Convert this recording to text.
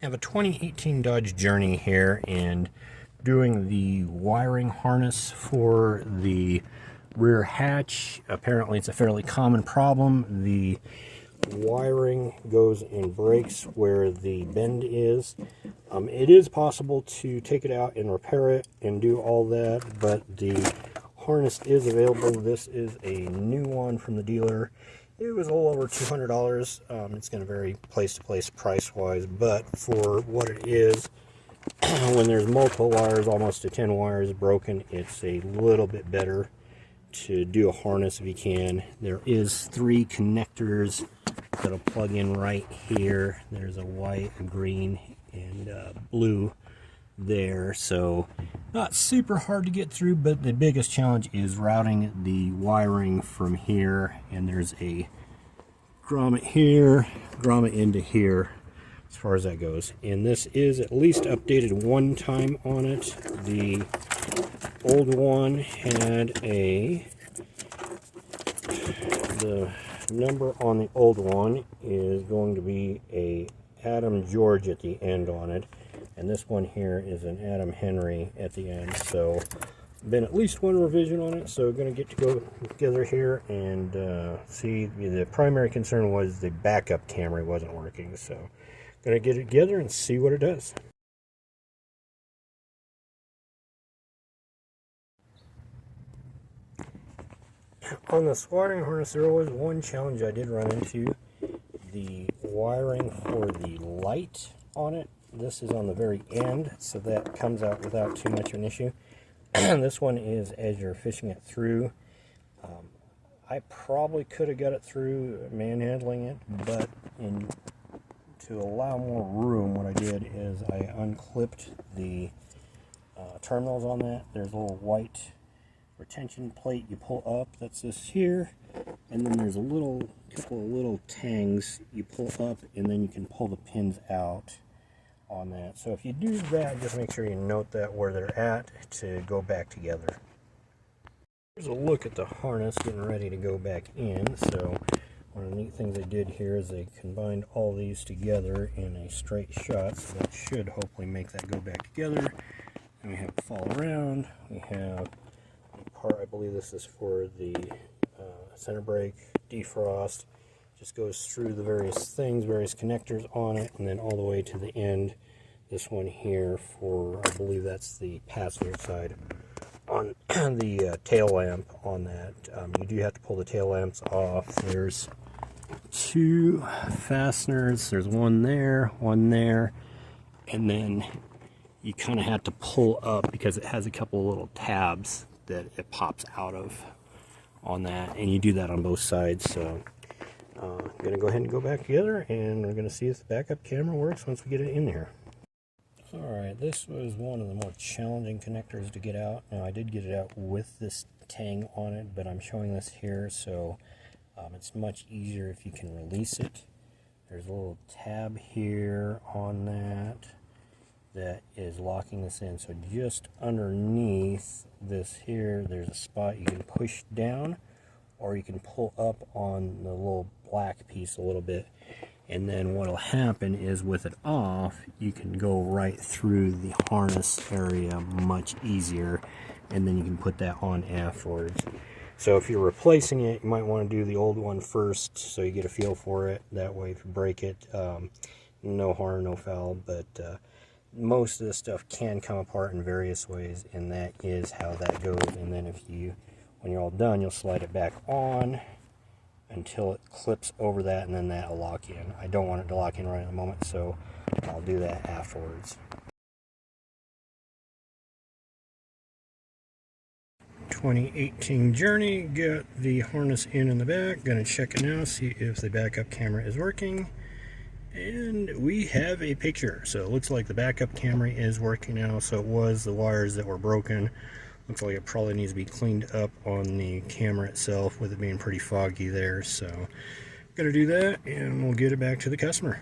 I have a 2018 Dodge Journey here and doing the wiring harness for the rear hatch. Apparently it's a fairly common problem. The wiring goes and breaks where the bend is. It is possible to take it out and repair it and do all that, but the harness is available. This is a new one from the dealer. It was a little over $200. It's going to vary place to place price-wise, but for what it is, when there's multiple wires, almost to 10 wires broken, it's a little bit better to do a harness if you can. There is 3 connectors that'll plug in right here. There's a white, a green, and blue there, so not super hard to get through, but the biggest challenge is routing the wiring from here, and there's a grommet here, grommet into here as far as that goes. And this is at least updated one time on it. The old one had the number on the old one is going to be a Adam George at the end on it, and this one here is an Adam Henry at the end. So been at least one revision on it, so going to get to go together here and see. The primary concern was the backup camera wasn't working, so going to get it together and see what it does. On the wiring harness, there was one challenge I did run into. The wiring for the light on it, this is on the very end, so that comes out without too much of an issue. This one is as you're fishing it through. I probably could have got it through manhandling it, but to allow more room, what I did is I unclipped the terminals on that. There's a little white retention plate you pull up, that's this here, and then there's a couple of little tangs you pull up, and then you can pull the pins out on that. So if you do that, just make sure you note that where they're at to go back together. Here's a look at the harness getting ready to go back in. So one of the neat things they did here is they combined all these together in a straight shot, so that should hopefully make that go back together. And we have it fall around. We have a part, I believe this is for the center brake defrost. Just goes through the various things, various connectors on it, and then all the way to the end. This one here for, I believe that's the passenger side on the tail lamp on that. You do have to pull the tail lamps off. There's 2 fasteners. There's one there, and then you kind of have to pull up because it has a couple of little tabs that it pops out of on that, and you do that on both sides. So I'm going to go ahead and go back together, and we're going to see if the backup camera works once we get it in there. Alright, this was one of the more challenging connectors to get out. Now I did get it out with this tang on it, but I'm showing this here, so it's much easier if you can release it. There's a little tab here on that is locking this in. So just underneath this here, there's a spot you can push down, or you can pull up on the little black piece a little bit, and then what will happen is with it off, you can go right through the harness area much easier, and then you can put that on afterwards. So if you're replacing it, you might want to do the old one first so you get a feel for it. That way if you break it, no harm, no foul, but most of this stuff can come apart in various ways, and that is how that goes. And then when you're all done, you'll slide it back on until it clips over that, and then that'll lock in. I don't want it to lock in right at the moment, so I'll do that afterwards. 2018 Journey, got the harness in the back. Gonna check it now, see if the backup camera is working. And we have a picture. So it looks like the backup camera is working now. So it was the wires that were broken. Looks like it probably needs to be cleaned up on the camera itself, with it being pretty foggy there. So I'm gonna do that, and we'll get it back to the customer.